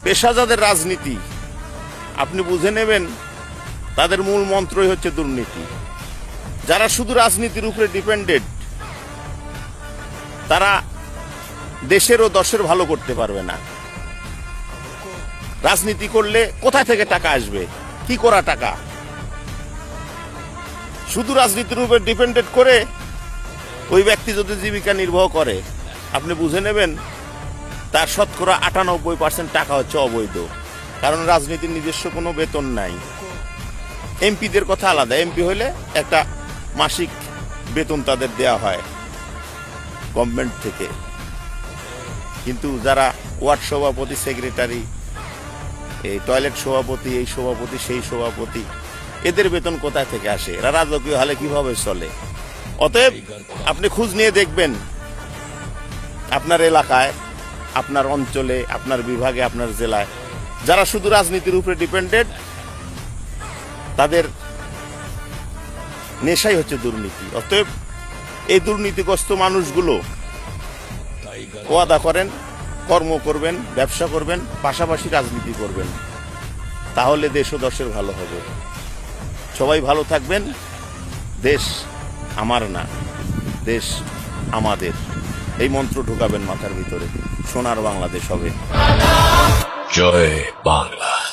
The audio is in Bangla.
পেশাদার রাজনীতি আপনি বুঝে নেবেন, তাদের মূল মন্ত্রই হচ্ছে দুর্নীতি। যারা শুধু রাজনীতির উপরে ডিপেন্ডেড, তারা দেশের ও দশের ভালো করতে পারবে না। রাজনীতি করলে কোথা থেকে টাকা আসবে, কি করা টাকা? শুধু রাজনীতির উপর ডিপেন্ডেড করে ওই ব্যক্তি যদি জীবিকা নির্বাহ করে, আপনি বুঝে নেবেন তার শতকরা 98% টাকা হচ্ছে অবৈধ। কারণ রাজনীতির নিজস্ব কোনো বেতন নাই। এমপিদের কথা আলাদা, এমপি হলে একটা মাসিক বেতন তাদের দেয়া হয় গভর্নমেন্ট থেকে। কিন্তু যারা ওয়ার্ড সভাপতি, সেক্রেটারি, এই টয়লেট সভাপতি, এই সভাপতি, সেই সভাপতি, এদের বেতন কোথা থেকে আসে? এরা রাজকীয় হলে কিভাবে চলে? অতএব আপনি খোঁজ নিয়ে দেখবেন আপনার এলাকায়, আপনার অঞ্চলে, আপনার বিভাগে, আপনার জেলায় যারা শুধু রাজনীতির উপরে ডিপেন্ডেড, তাদের নেশাই হচ্ছে দুর্নীতি। অতএব এই দুর্নীতিগ্রস্ত মানুষগুলো ওয়াদা করেন, কর্ম করবেন, ব্যবসা করবেন, পাশাপাশি রাজনীতি করবেন, তাহলে দেশ ও দশের ভালো হবে। সবাই ভালো থাকবেন। দেশ আমার না, দেশ আমাদের, এই মন্ত্র ঢোকাবেন মাথার ভিতরে। সোনার বাংলাদেশ হবে। জয় বাংলা।